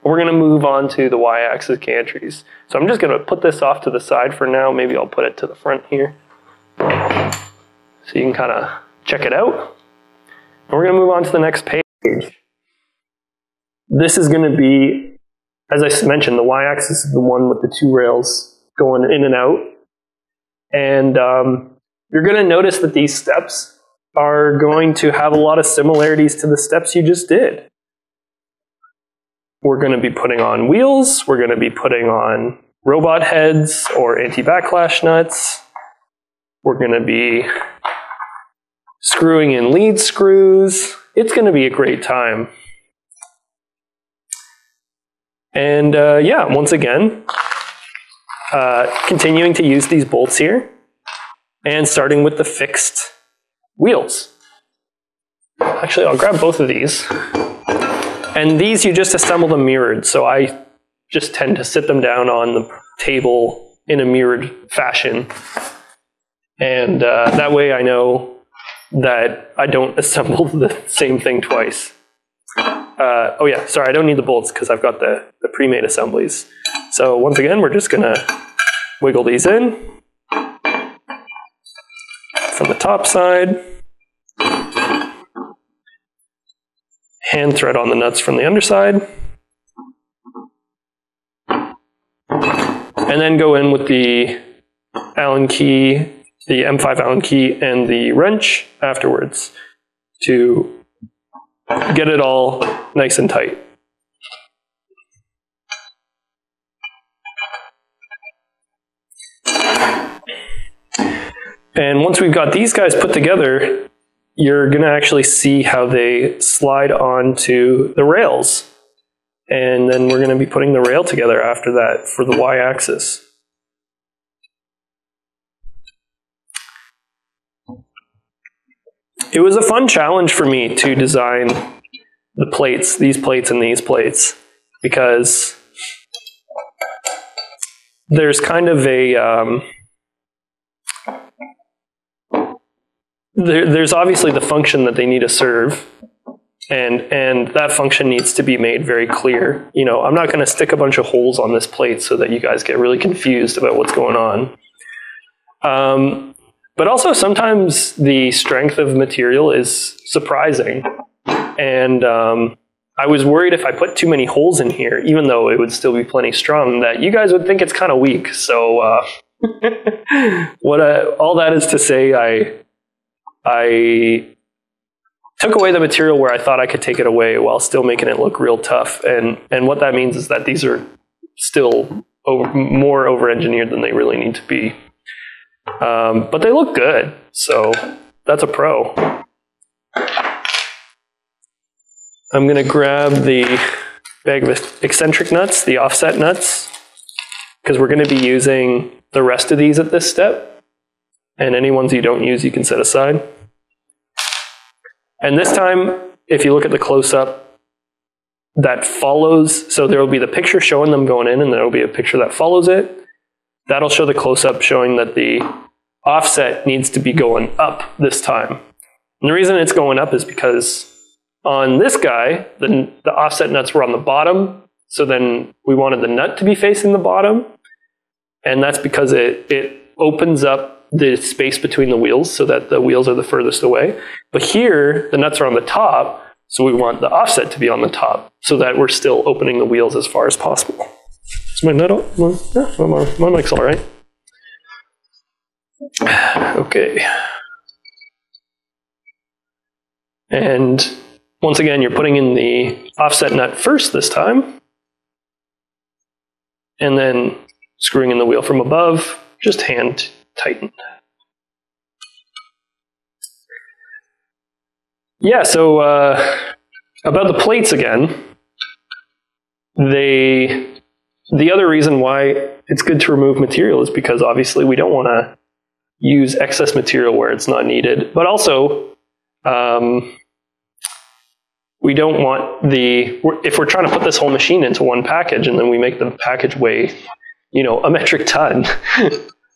We're going to move on to the Y-axis gantries. So I'm just going to put this off to the side for now. Maybe I'll put it to the front here, so you can kind of check it out. And we're going to move on to the next page. This is going to be, as I mentioned, the Y-axis is the one with the two rails going in and out. And you're going to notice that these steps are going to have a lot of similarities to the steps you just did. We're going to be putting on wheels. We're going to be putting on robot heads or anti-backlash nuts. We're going to be screwing in lead screws. It's going to be a great time. And yeah, once again, continuing to use these bolts here and starting with the fixed wheels. Actually, I'll grab both of these. And these you just assemble them mirrored, so I just tend to sit them down on the table in a mirrored fashion. And that way I know that I don't assemble the same thing twice. Oh yeah, sorry, I don't need the bolts because I've got the pre-made assemblies. So once again, we're just gonna wiggle these in from the top side. Hand thread on the nuts from the underside. And then go in with the Allen key, the M5 Allen key, and the wrench afterwards to get it all nice and tight. And once we've got these guys put together, you're going to actually see how they slide onto the rails. And then we're going to be putting the rail together after that for the Y-axis. It was a fun challenge for me to design the plates, these plates and these plates, because there's kind of a... There's obviously the function that they need to serve, and that function needs to be made very clear. You know, I'm not going to stick a bunch of holes on this plate so that you guys get really confused about what's going on. But also sometimes the strength of material is surprising, and I was worried if I put too many holes in here, even though it would still be plenty strong, that you guys would think it's kind of weak. So all that is to say, I took away the material where I thought I could take it away while still making it look real tough. And what that means is that these are still more over-engineered than they really need to be. But they look good, so that's a pro. I'm going to grab the bag of eccentric nuts, the offset nuts, because we're going to be using the rest of these at this step. And any ones you don't use, you can set aside. And this time, if you look at the close-up, that follows, so there will be the picture showing them going in, and there will be a picture that follows it. That'll show the close-up showing that the offset needs to be going up this time. And the reason it's going up is because on this guy, the offset nuts were on the bottom, so then we wanted the nut to be facing the bottom. And that's because it opens up the space between the wheels so that the wheels are the furthest away. But here, the nuts are on the top, so we want the offset to be on the top so that we're still opening the wheels as far as possible. Is my nut on? Yeah, my mic's all right. Okay. And once again, you're putting in the offset nut first this time, and then screwing in the wheel from above, just hand tightened. Yeah, so about the plates again, the other reason why it's good to remove material is because obviously we don't want to use excess material where it's not needed, but also we don't want if we're trying to put this whole machine into one package and then we make the package weigh, you know, a metric ton.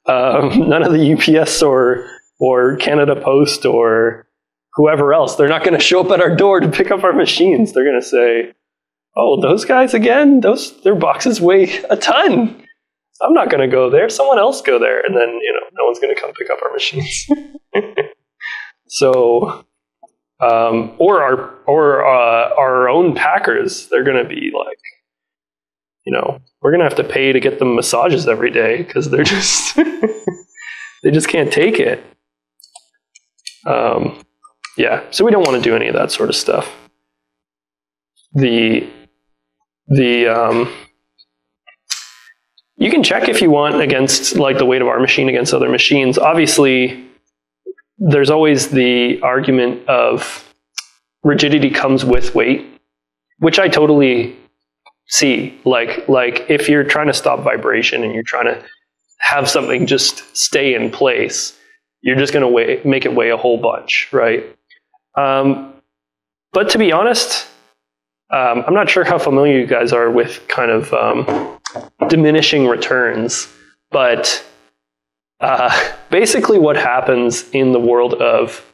None of the UPS or Canada Post or whoever else, they're not going to show up at our door to pick up our machines. They're going to say, oh, those guys again? Their boxes weigh a ton. I'm not going to go there. Someone else go there. And then, no one's going to come pick up our machines. So, or our own packers, they're going to be like, we're going to have to pay to get them massages every day because they're just, they just can't take it. Yeah, so we don't want to do any of that sort of stuff. You can check if you want against like the weight of our machine against other machines. Obviously, there's always the argument of rigidity comes with weight, which I totally see. Like if you're trying to stop vibration and you're trying to have something just stay in place, you're just going to make it weigh a whole bunch, right? But to be honest, I'm not sure how familiar you guys are with kind of diminishing returns, but basically what happens in the world of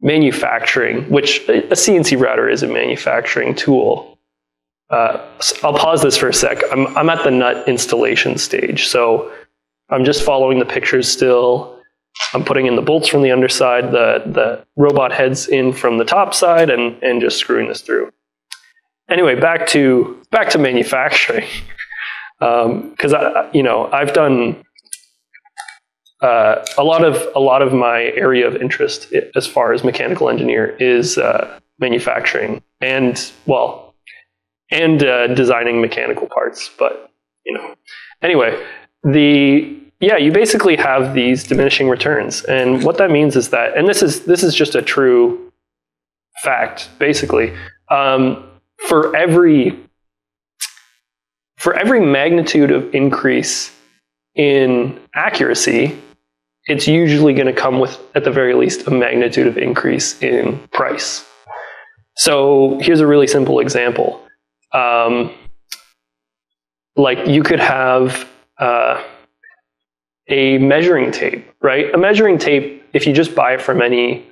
manufacturing, which a CNC router is a manufacturing tool. I'll pause this for a sec. I'm at the nut installation stage, so I'm just following the pictures still. I'm putting in the bolts from the underside, the robot heads in from the top side, and just screwing this through. Anyway, back to manufacturing, because I've done a lot of my area of interest as far as mechanical engineer is manufacturing and designing mechanical parts. But anyway, you basically have these diminishing returns, and what that means is that, and this is just a true fact, basically. For every magnitude of increase in accuracy, it's usually going to come with, at the very least, a magnitude of increase in price. So here's a really simple example. Like you could have a measuring tape, right? A measuring tape, if you just buy it from any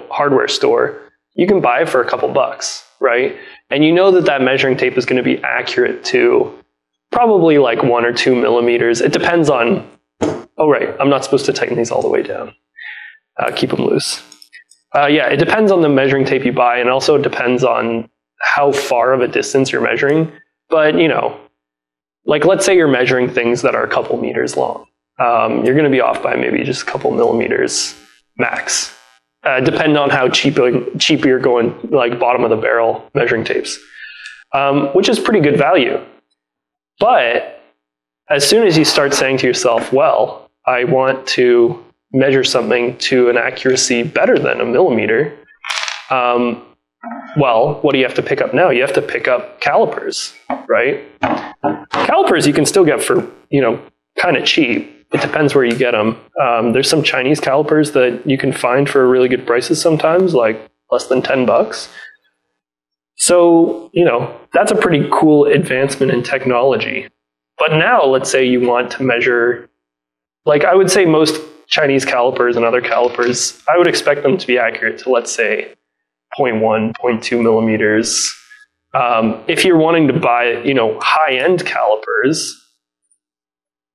hardware store, you can buy it for a couple bucks, right? And that measuring tape is going to be accurate to probably like 1 or 2 millimeters. It depends on, oh right, I'm not supposed to tighten these all the way down. Keep them loose. It depends on the measuring tape you buy, and also it depends on how far of a distance you're measuring. But, like let's say you're measuring things that are a couple meters long. You're going to be off by maybe just a couple millimeters max. Depending on how cheap you're going, like bottom of the barrel measuring tapes, which is pretty good value. But as soon as you start saying to yourself, well, I want to measure something to an accuracy better than a millimeter, well, what do you have to pick up now? You have to pick up calipers, right? Calipers you can still get for, kind of cheap. It depends where you get them. There's some Chinese calipers that you can find for really good prices sometimes, like less than $10. So, that's a pretty cool advancement in technology. But now, let's say you want to measure, like I would say most Chinese calipers and other calipers, I would expect them to be accurate to, let's say, 0.1, 0.2 millimeters. If you're wanting to buy, high-end calipers,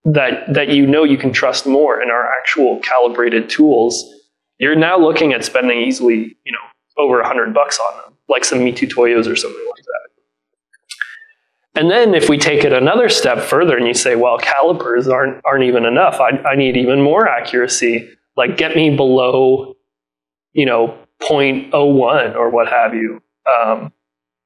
that you can trust more and are actual calibrated tools, you're now looking at spending easily, over $100 on them, like some Me Too Toyos or something like that. And then if we take it another step further and you say, well, calipers aren't even enough, I need even more accuracy, like get me below, 0.01 or what have you.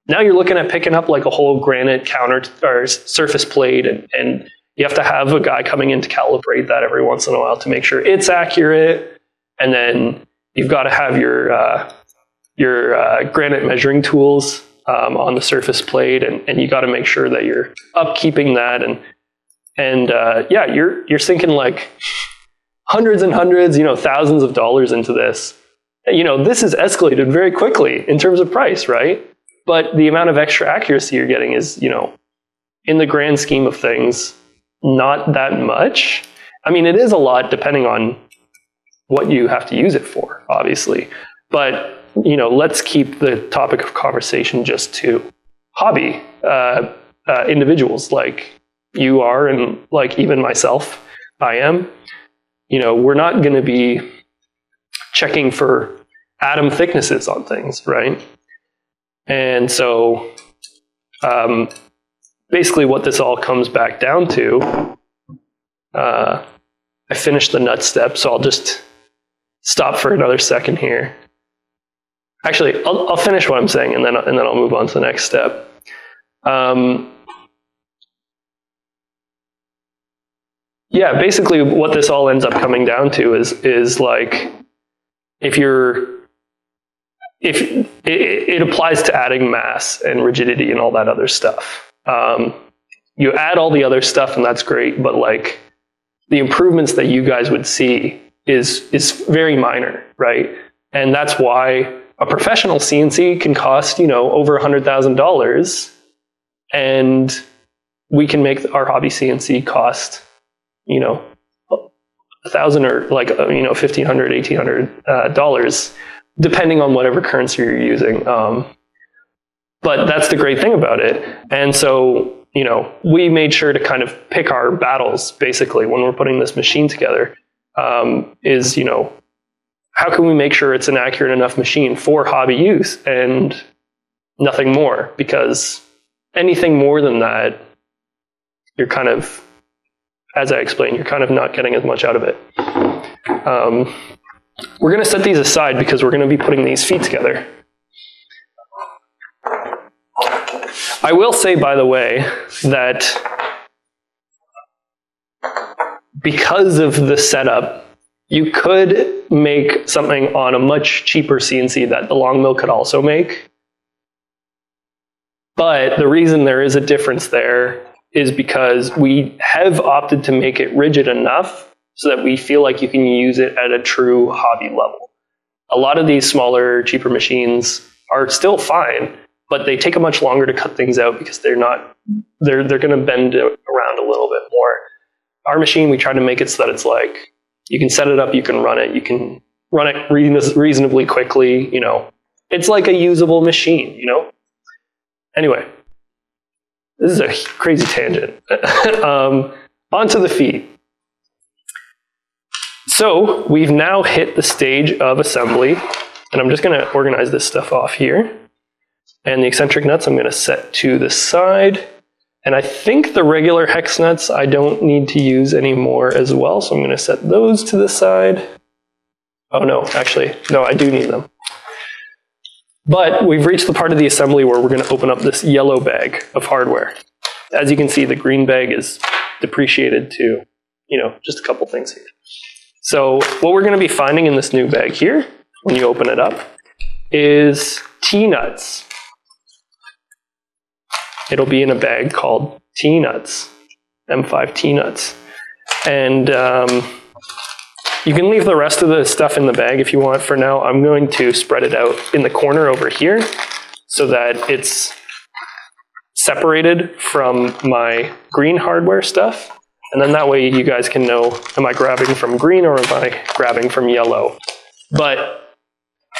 Now you're looking at picking up like a whole granite counter or surface plate, and you have to have a guy coming in to calibrate that every once in a while to make sure it's accurate. And then you've got to have your granite measuring tools on the surface plate, and you got to make sure that you're upkeeping that. And you're sinking like hundreds and hundreds, thousands of dollars into this. This is escalated very quickly in terms of price, right? But the amount of extra accuracy you're getting is, in the grand scheme of things, not that much. I mean, it is a lot depending on what you have to use it for, obviously. But, let's keep the topic of conversation just to hobby individuals like you are, and like even myself, I am. You know, we're not going to be checking for atom thicknesses on things, right? And so basically what this all comes back down to, I finished the nut step, so I'll just stop for another second here. Actually, I'll finish what I'm saying, and then I'll move on to the next step. Yeah, basically what this all ends up coming down to is like, if it applies to adding mass and rigidity and all that other stuff. You add all the other stuff and that's great, but like the improvements that you guys would see is very minor, right? And that's why a professional CNC can cost, you know, over $100,000, and we can make our hobby CNC cost, you know, $1,000 or like, you know, $1,500, $1,800 depending on whatever currency you're using. But that's the great thing about it. And so, you know, we made sure to kind of pick our battles basically when we're putting this machine together, is, you know, how can we make sure it's an accurate enough machine for hobby use and nothing more? Because anything more than that, you're kind of, as I explained, you're kind of not getting as much out of it. We're going to set these aside because we're going to be putting these feet together. I will say, by the way, that because of the setup, you could make something on a much cheaper CNC that the LongMill could also make. But the reason there is a difference there is because we have opted to make it rigid enough so that we feel like you can use it at a true hobby level. A lot of these smaller, cheaper machines are still fine, but they take a much longer to cut things out because they're going to bend around a little bit more. Our machine, we try to make it so that it's like, you can set it up, you can run it reasonably quickly, you know. It's like a usable machine, you know. Anyway, this is a crazy tangent. Onto the feet. So we've now hit the stage of assembly, and I'm just going to organize this stuff off here. And the eccentric nuts I'm going to set to the side. And I think the regular hex nuts I don't need to use anymore as well, so I'm going to set those to the side. Oh no, actually, no, I do need them. But we've reached the part of the assembly where we're going to open up this yellow bag of hardware. As you can see, the green bag is depreciated to, you know, just a couple things here. So what we're going to be finding in this new bag here, when you open it up, is T-nuts. It'll be in a bag called T-nuts, M5 T-nuts. And you can leave the rest of the stuff in the bag if you want. For now, I'm going to spread it out in the corner over here so that it's separated from my green hardware stuff. And then that way you guys can know, am I grabbing from green or am I grabbing from yellow? But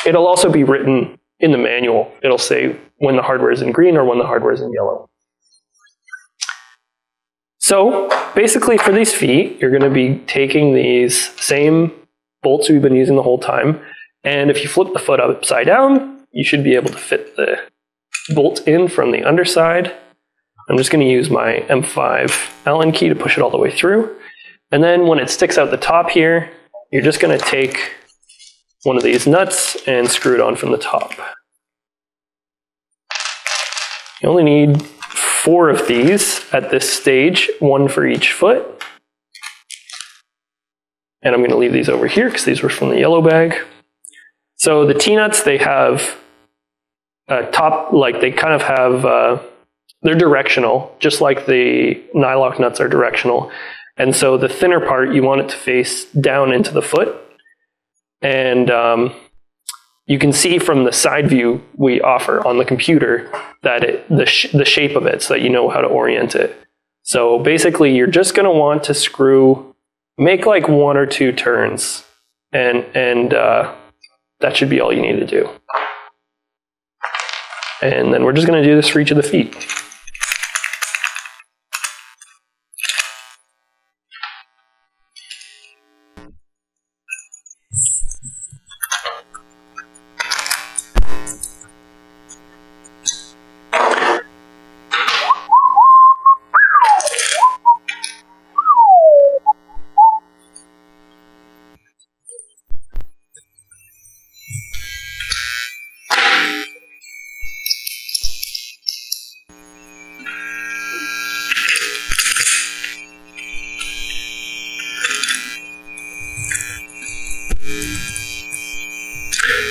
it'll also be written in the manual. It'll say when the hardware is in green or when the hardware is in yellow. So basically for these feet, you're going to be taking these same bolts we've been using the whole time. And if you flip the foot upside down, you should be able to fit the bolt in from the underside. I'm just going to use my M5 Allen key to push it all the way through. And then when it sticks out the top here, you're just going to take one of these nuts and screw it on from the top. You only need 4 of these at this stage, 1 for each foot. And I'm going to leave these over here because these were from the yellow bag. So the T-nuts, they have a top, like they kind of have, they're directional, just like the nylock nuts are directional. And so the thinner part, you want it to face down into the foot. And you can see from the side view we offer on the computer that the shape of it, so that you know how to orient it. So basically, you're just going to want to screw, make like 1 or 2 turns, and that should be all you need to do. And then we're just going to do this for each of the feet.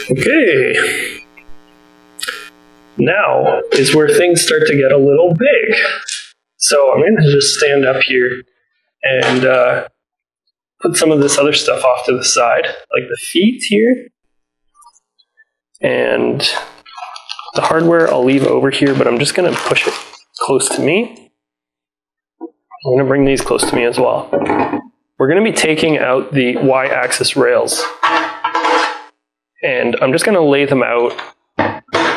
Okay, now is where things start to get a little big. So I'm going to just stand up here and put some of this other stuff off to the side, like the feet here. And the hardware I'll leave over here, but I'm just going to push it close to me. I'm going to bring these close to me as well. We're going to be taking out the Y-axis rails. And I'm just going to lay them out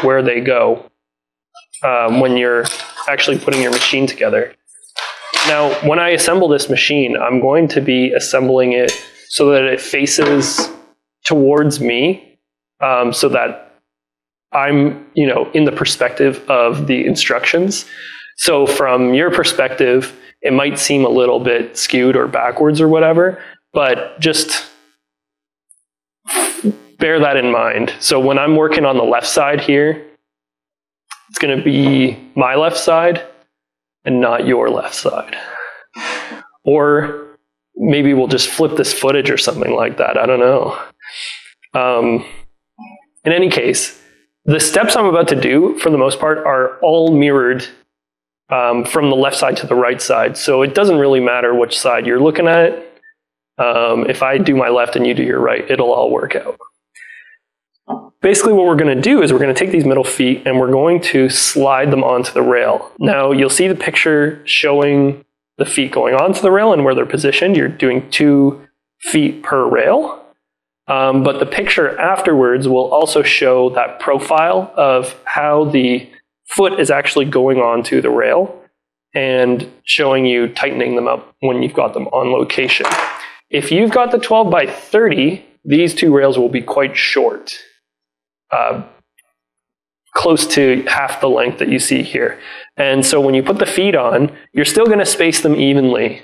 where they go when you're actually putting your machine together. Now, when I assemble this machine, I'm going to be assembling it so that it faces towards me, so that I'm, in the perspective of the instructions. So from your perspective, it might seem a little bit skewed or backwards or whatever, but just bear that in mind. So when I'm working on the left side here, it's going to be my left side and not your left side. Or maybe we'll just flip this footage or something like that. I don't know. In any case, the steps I'm about to do, for the most part, are all mirrored from the left side to the right side. So it doesn't really matter which side you're looking at. If I do my left and you do your right, it'll all work out. Basically what we're going to do is we're going to take these middle feet and we're going to slide them onto the rail. Now you'll see the picture showing the feet going onto the rail and where they're positioned. You're doing 2 feet per rail. But the picture afterwards will also show that profile of how the foot is actually going onto the rail and showing you tightening them up when you've got them on location. If you've got the 12 by 30, these 2 rails will be quite short. Close to half the length that you see here. And so when you put the feet on, you're still going to space them evenly,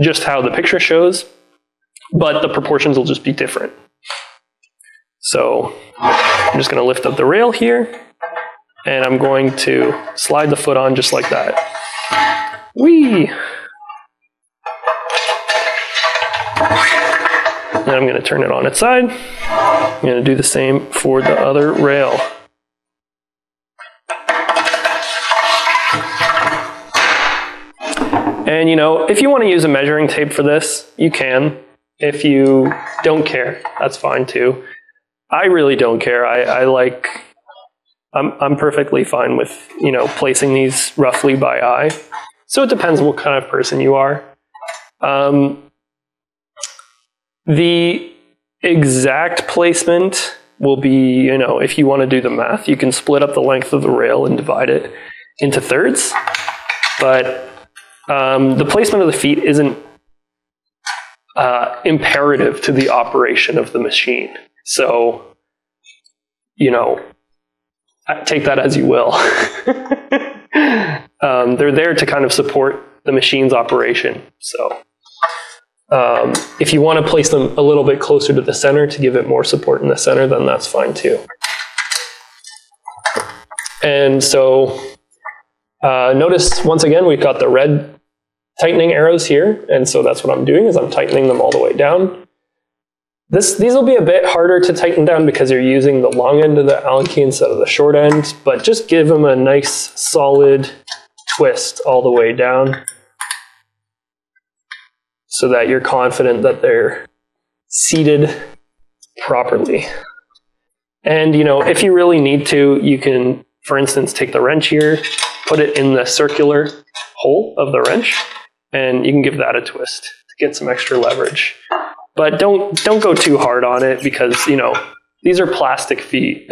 just how the picture shows, but the proportions will just be different. So I'm just going to lift up the rail here, and I'm going to slide the foot on just like that. Whee! And I'm going to turn it on its side. I'm going to do the same for the other rail. And if you want to use a measuring tape for this, you can. If you don't care, that's fine too. I really don't care. I'm perfectly fine with, placing these roughly by eye. So it depends what kind of person you are. The exact placement will be, if you want to do the math, you can split up the length of the rail and divide it into thirds. But the placement of the feet isn't imperative to the operation of the machine. So, take that as you will. They're there to kind of support the machine's operation. So if you want to place them a little bit closer to the center to give it more support in the center, then that's fine too. And so notice once again, we've got the red tightening arrows here. And so that's what I'm doing, is I'm tightening them all the way down. These will be a bit harder to tighten down because you're using the long end of the Allen key instead of the short end, but just give them a nice solid twist all the way down so that you're confident that they're seated properly. And if you really need to, you can, for instance, take the wrench here, put it in the circular hole of the wrench, and you can give that a twist to get some extra leverage. But don't go too hard on it because, these are plastic feet.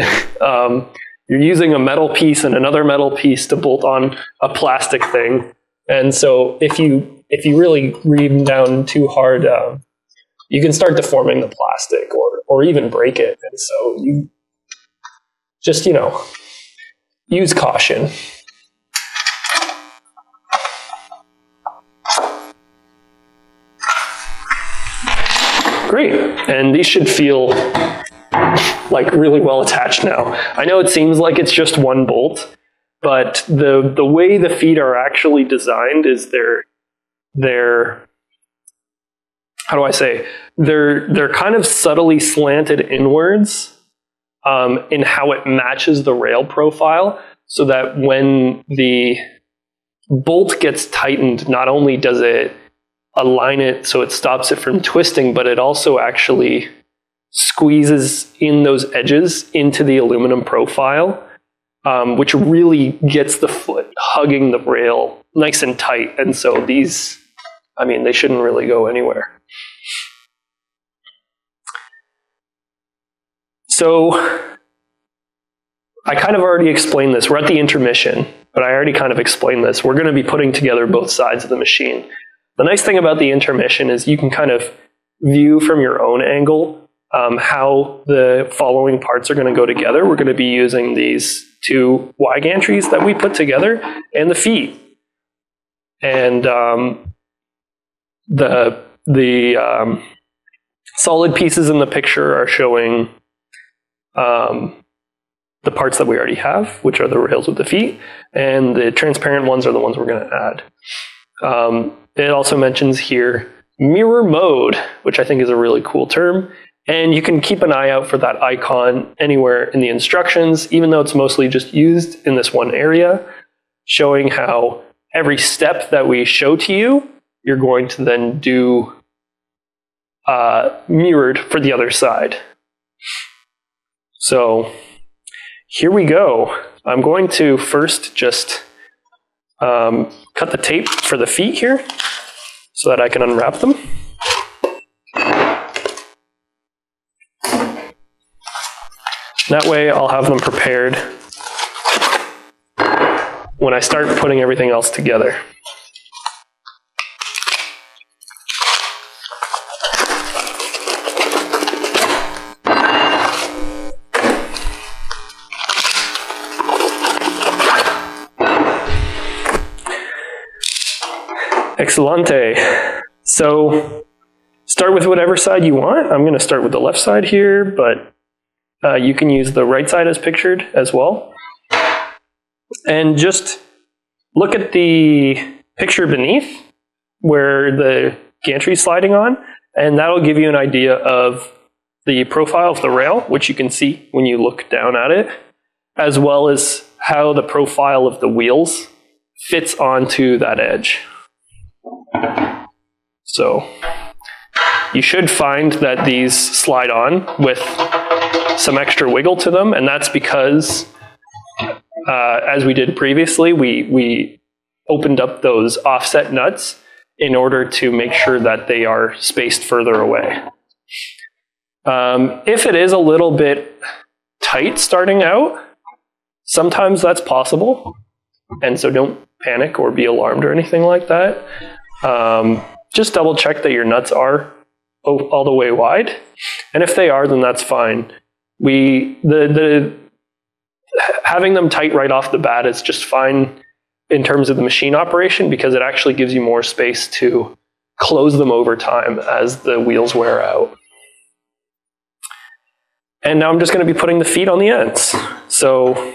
you're using a metal piece and another metal piece to bolt on a plastic thing. And so if you really ream down too hard, you can start deforming the plastic or even break it. And so you just, use caution. Great. And these should feel like really well attached now. I know it seems like it's just one bolt, but the way the feet are actually designed is they're how do I say? They're kind of subtly slanted inwards in how it matches the rail profile, so that when the bolt gets tightened, not only does it align it so it stops it from twisting, but it also actually squeezes in those edges into the aluminum profile, which really gets the foot hugging the rail nice and tight. And so these, they shouldn't really go anywhere. So I kind of already explained this. We're at the intermission, but I already kind of explained this. We're going to be putting together both sides of the machine. The nice thing about the intermission is you can kind of view from your own angle how the following parts are going to go together. We're going to be using these two Y-Gantries that we put together and the feet. And the solid pieces in the picture are showing the parts that we already have, which are the rails with the feet, and the transparent ones are the ones we're going to add. It also mentions here mirror mode, which I think is a really cool term. And you can keep an eye out for that icon anywhere in the instructions, even though it's mostly just used in this one area, showing how every step that we show to you, you're going to then do mirrored for the other side. So here we go. I'm going to first just cut the tape for the feet here so that I can unwrap them. That way I'll have them prepared when I start putting everything else together. Excellente. So start with whatever side you want. I'm going to start with the left side here, but you can use the right side as pictured as well. And just look at the picture beneath where the gantry is sliding on, and that'll give you an idea of the profile of the rail, which you can see when you look down at it, as well as how the profile of the wheels fits onto that edge. So you should find that these slide on with some extra wiggle to them, and that's because as we did previously, we opened up those offset nuts in order to make sure that they are spaced further away. If it is a little bit tight starting out, sometimes that's possible, and so don't panic or be alarmed or anything like that. Just double check that your nuts are all the way wide, and if they are, then that's fine. Having them tight right off the bat is just fine in terms of the machine operation, because it actually gives you more space to close them over time as the wheels wear out. And now I'm just going to be putting the feet on the ends. So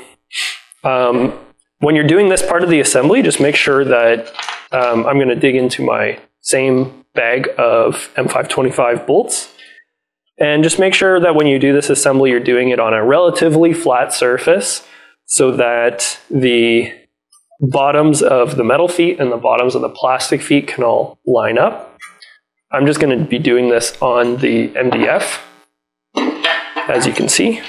when you're doing this part of the assembly, just make sure that I'm going to dig into my same bag of M525 bolts. And just make sure that when you do this assembly, you're doing it on a relatively flat surface so that the bottoms of the metal feet and the bottoms of the plastic feet can all line up. I'm just going to be doing this on the MDF, as you can see.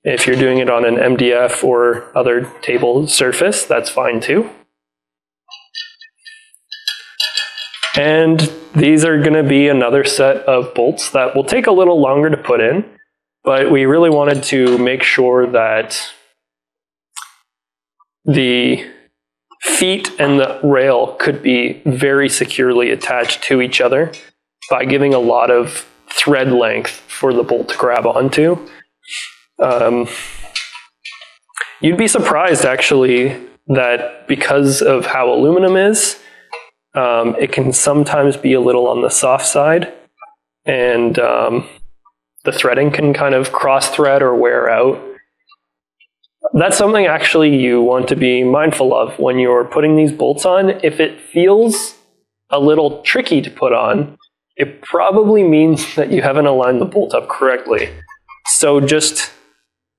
If you're doing it on an MDF or other table surface, that's fine too. And these are going to be another set of bolts that will take a little longer to put in, but we really wanted to make sure that the feet and the rail could be very securely attached to each other by giving a lot of thread length for the bolt to grab onto. You'd be surprised actually that because of how aluminum is, it can sometimes be a little on the soft side, and the threading can kind of cross thread or wear out. That's something actually you want to be mindful of when you're putting these bolts on. If it feels a little tricky to put on, it probably means that you haven't aligned the bolt up correctly. So just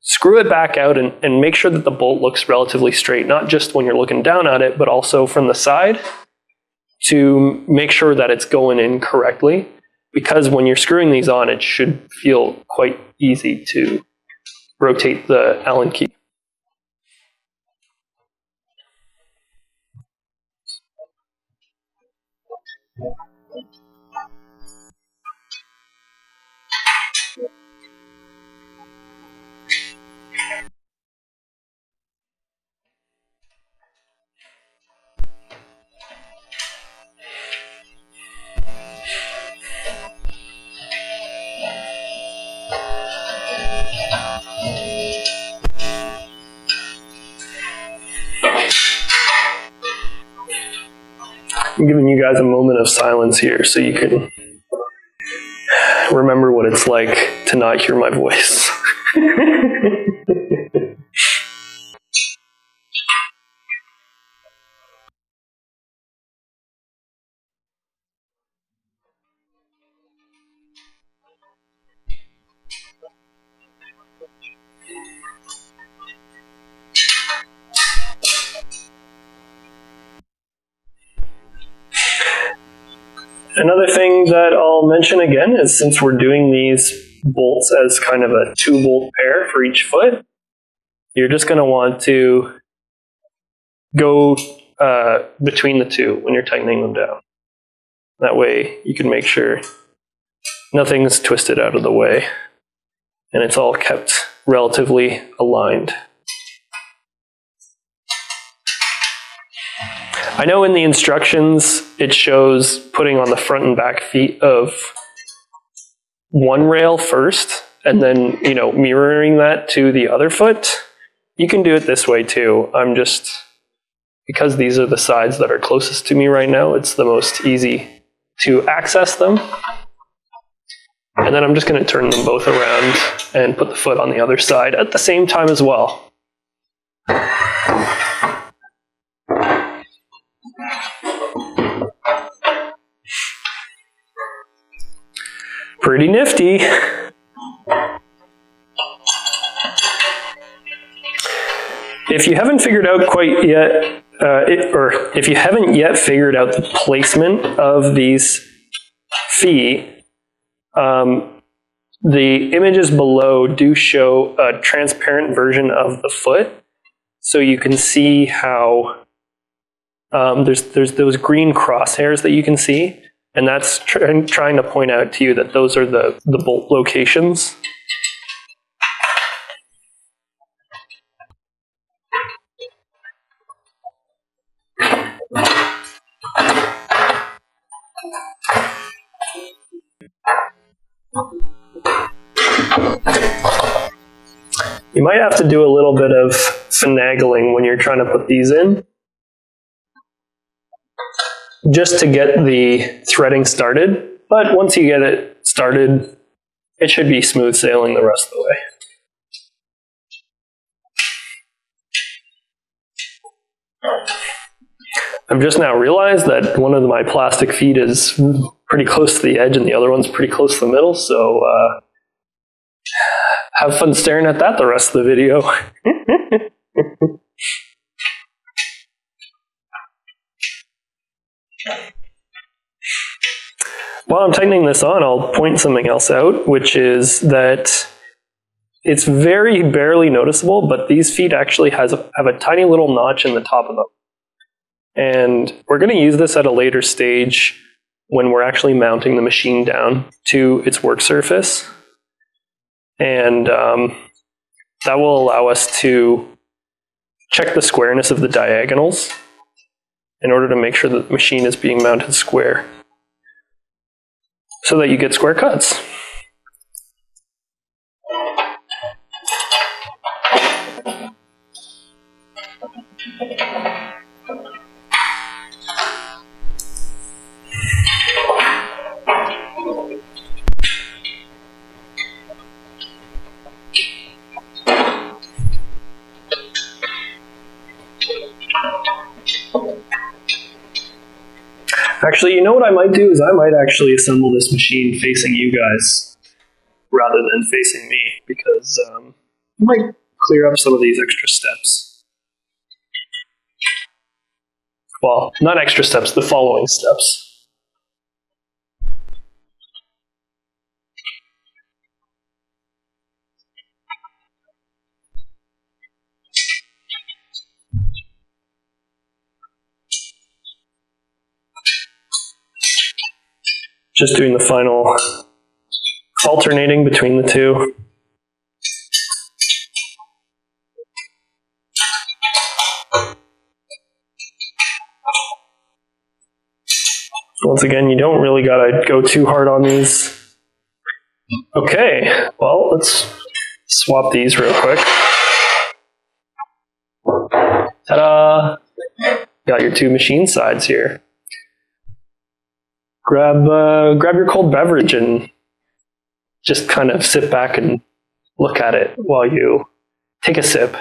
screw it back out and make sure that the bolt looks relatively straight, not just when you're looking down at it, but also from the side, to make sure that it's going in correctly. Because when you're screwing these on, it should feel quite easy to rotate the Allen key. I'm giving you guys a moment of silence here so you can remember what it's like to not hear my voice. Another thing that I'll mention again is, since we're doing these bolts as kind of a 2-bolt pair for each foot, you're just going to want to go between the two when you're tightening them down. That way you can make sure nothing's twisted out of the way and it's all kept relatively aligned. I know in the instructions it shows putting on the front and back feet of one rail first and then, mirroring that to the other foot. You can do it this way too. Because these are the sides that are closest to me right now, it's the most easy to access them. And then I'm just going to turn them both around and put the foot on the other side at the same time as well. Pretty nifty. If you haven't figured out quite yet, or if you haven't yet figured out the placement of these feet, the images below do show a transparent version of the foot, so you can see how there's those green crosshairs that you can see. And that's trying to point out to you that those are the bolt locations. You might have to do a little bit of finagling when you're trying to put these in, just to get the threading started. But once you get it started, it should be smooth sailing the rest of the way. I've just now realized that one of my plastic feet is pretty close to the edge and the other one's pretty close to the middle, so have fun staring at that the rest of the video. While I'm tightening this on, I'll point something else out, which is that it's very barely noticeable, but these feet actually have a tiny little notch in the top of them. And we're going to use this at a later stage when we're actually mounting the machine down to its work surface. And that will allow us to check the squareness of the diagonals in order to make sure that the machine is being mounted square so that you get square cuts. Actually, you know what I might do is I might actually assemble this machine facing you guys rather than facing me, because it might clear up some of these extra steps. Well, not extra steps, the following steps. Just doing the final alternating between the two. Once again, you don't really gotta go too hard on these. Okay, well, let's swap these real quick. Ta-da! Got your two machine sides here. Grab your cold beverage and just kind of sit back and look at it while you take a sip.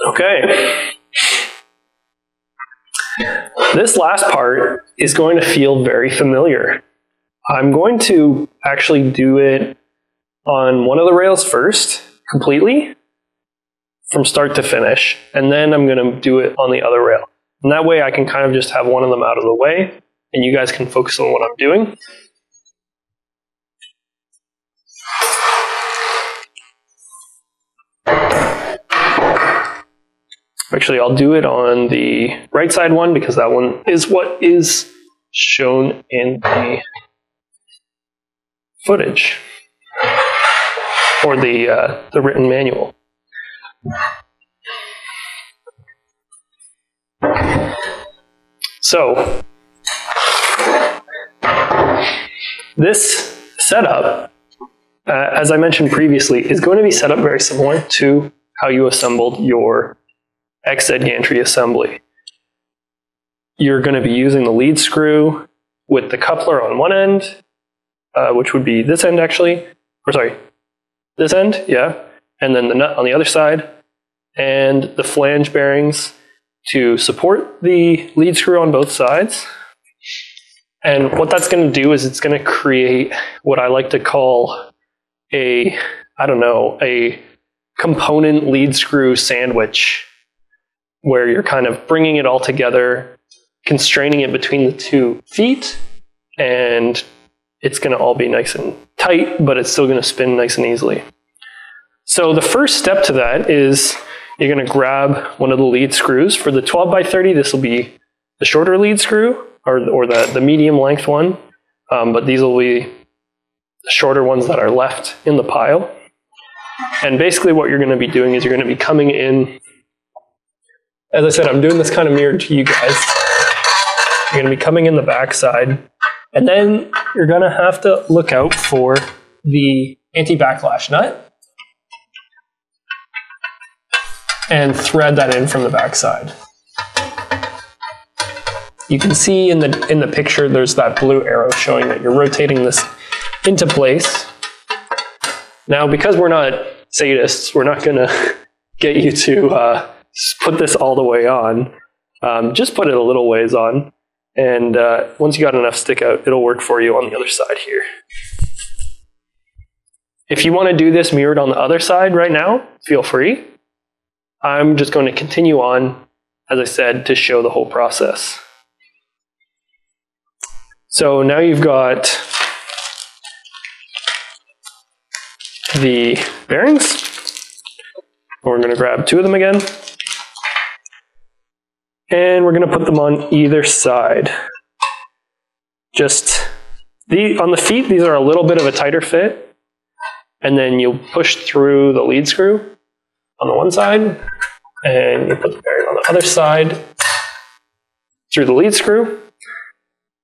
Okay. This last part is going to feel very familiar. I'm going to actually do it on one of the rails first, completely, from start to finish, and then I'm going to do it on the other rail. And that way I can kind of just have one of them out of the way, and you guys can focus on what I'm doing. Actually, I'll do it on the right side one, because that one is what is shown in the footage, or the written manual. So, this setup, as I mentioned previously, is going to be set up very similar to how you assembled your XZ gantry assembly. You're going to be using the lead screw with the coupler on one end, which would be this end actually, or sorry, this end, yeah, and then the nut on the other side, and the flange bearings to support the lead screw on both sides. And what that's going to do is it's going to create what I like to call a component lead screw sandwich, where you're kind of bringing it all together, constraining it between the 2 feet, and it's going to all be nice and tight, but it's still going to spin nice and easily. So the first step to that is you're going to grab one of the lead screws. For the 12x30, this will be the shorter lead screw, or the medium length one, but these will be the shorter ones that are left in the pile. And basically what you're going to be doing is you're going to be coming in, as I said, I'm doing this kind of mirrored to you guys. You're going to be coming in the back side, and then you're going to have to look out for the anti-backlash nut and thread that in from the back side. You can see in the picture there's that blue arrow showing that you're rotating this into place. Now, because we're not sadists, we're not going to get you to put this all the way on. Just put it a little ways on, and once you got enough stick out, it'll work for you on the other side here. If you want to do this mirrored on the other side right now, feel free. I'm just going to continue on, as I said, to show the whole process. So now you've got the bearings. We're going to grab 2 of them again. And we're going to put them on either side. Just on the feet, these are a little bit of a tighter fit. And then you'll push through the lead screw on the one side, and you put the bearing on the other side through the lead screw.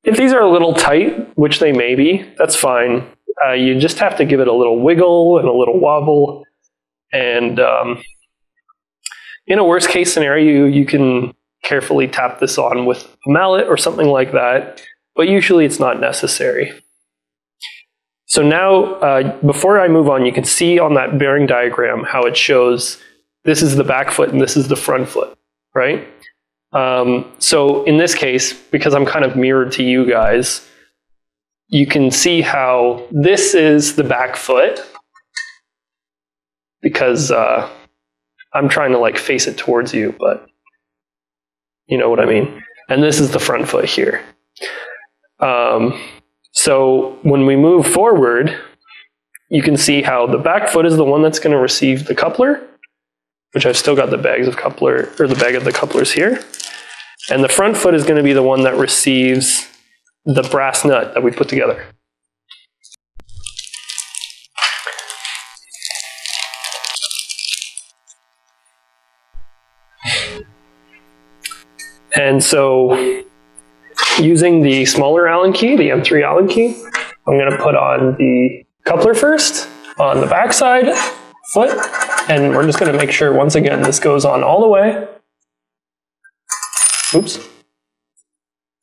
If these are a little tight, which they may be, that's fine. You just have to give it a little wiggle and a little wobble. And in a worst case scenario, you can carefully tap this on with a mallet or something like that, but usually it's not necessary. So now, before I move on, you can see on that bearing diagram how it shows this is the back foot and this is the front foot, right? So in this case, because I'm kind of mirrored to you guys, you can see how this is the back foot, because I'm trying to like face it towards you, but you know what I mean. And this is the front foot here. So when we move forward, you can see how the back foot is the one that's going to receive the coupler, which I've still got the bags of coupler, or the bag of the couplers here. And the front foot is going to be the one that receives the brass nut that we put together. And so, using the smaller Allen key, the M3 Allen key, I'm going to put on the coupler first on the back side foot, and we're just going to make sure, once again, this goes on all the way. Oops.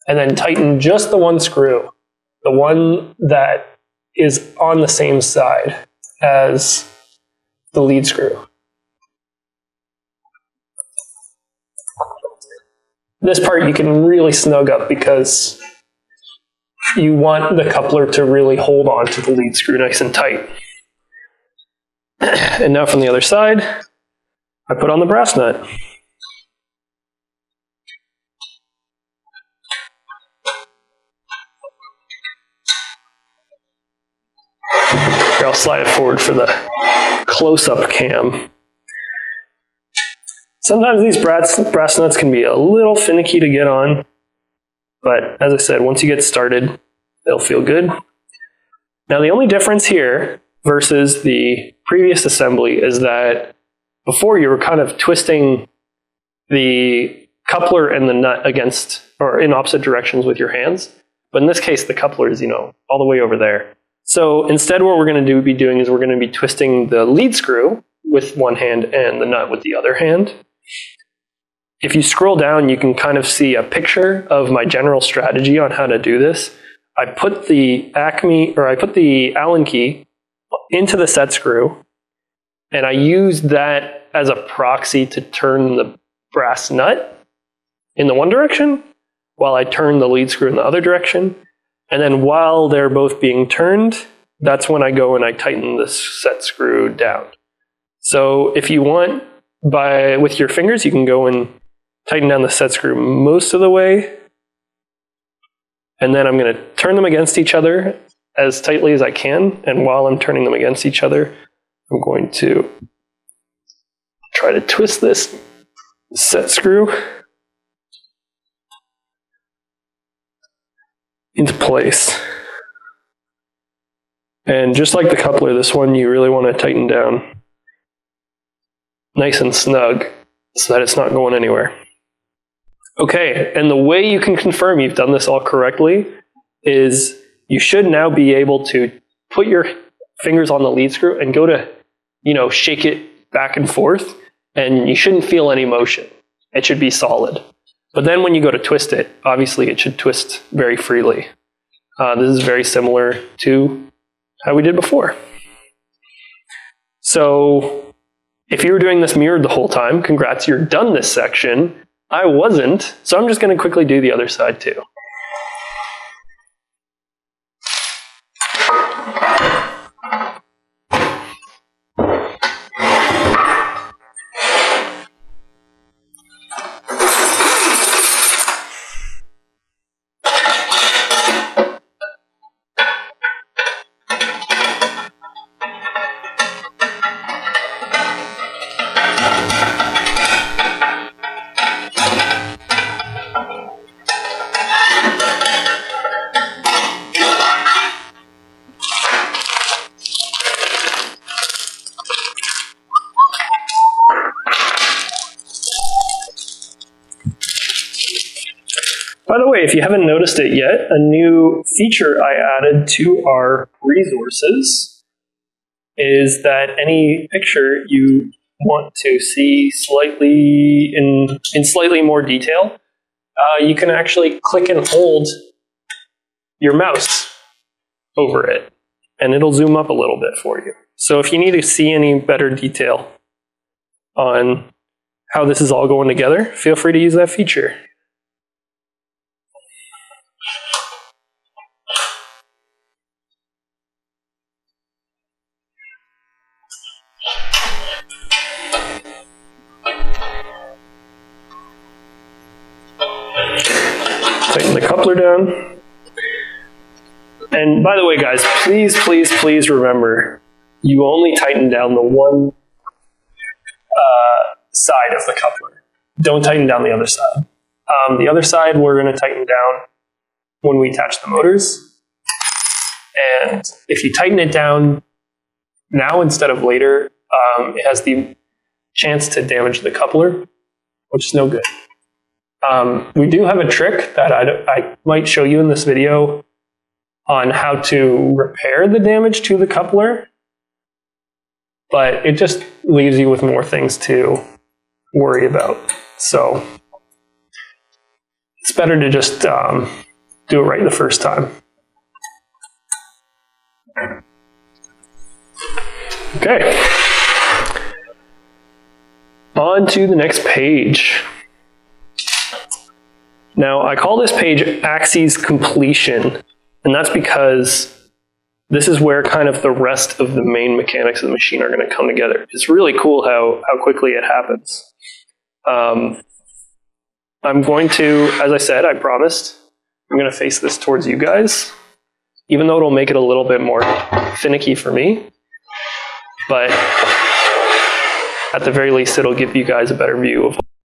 And then tighten just the one screw, the one that is on the same side as the lead screw. This part you can really snug up because you want the coupler to really hold on to the lead screw nice and tight. And now from the other side, I put on the brass nut. Here, I'll slide it forward for the close-up cam. Sometimes these brass nuts can be a little finicky to get on, but as I said, once you get started, they'll feel good. Now the only difference here versus the previous assembly is that before you were kind of twisting the coupler and the nut against, or in opposite directions with your hands, but in this case the coupler is, all the way over there. So instead what we're going to be doing is we're going to be twisting the lead screw with one hand and the nut with the other hand. If you scroll down, you can kind of see a picture of my general strategy on how to do this. I put the Allen key into the set screw, and I use that as a proxy to turn the brass nut in the one direction while I turn the lead screw in the other direction. And then while they're both being turned, that's when I go and I tighten the set screw down. So if you want, with your fingers, you can go and tighten down the set screw most of the way. And then I'm going to turn them against each other as tightly as I can. And while I'm turning them against each other, I'm going to try to twist this set screw into place. And just like the coupler, this one you really want to tighten down nice and snug so that it's not going anywhere. Okay, and the way you can confirm you've done this all correctly is you should now be able to put your fingers on the lead screw and go to, shake it back and forth, and you shouldn't feel any motion. It should be solid. But then when you go to twist it, obviously it should twist very freely. This is very similar to how we did before. So if you were doing this mirrored the whole time, congrats, you're done this section. I wasn't, so I'm just going to quickly do the other side too. way, if you haven't noticed it yet, a new feature I added to our resources is that any picture you want to see slightly in slightly more detail, you can actually click and hold your mouse over it, and it'll zoom up a little bit for you. So if you need to see any better detail on how this is all going together, feel free to use that feature. Tighten the coupler down. And by the way, guys, please remember, you only tighten down the one side of the coupler. Don't tighten down the other side. The other side we're going to tighten down when we attach the motors. And if you tighten it down now instead of later, it has the chance to damage the coupler, which is no good. We do have a trick that I might show you in this video on how to repair the damage to the coupler, but it just leaves you with more things to worry about. So it's better to just do it right the first time. Okay. On to the next page. Now, I call this page Axes Completion, and that's because this is where kind of the rest of the main mechanics of the machine are going to come together. It's really cool how quickly it happens. I'm going to, as I said, I promised, I'm going to face this towards you guys, even though it'll make it a little bit more finicky for me. But at the very least, it'll give you guys a better view of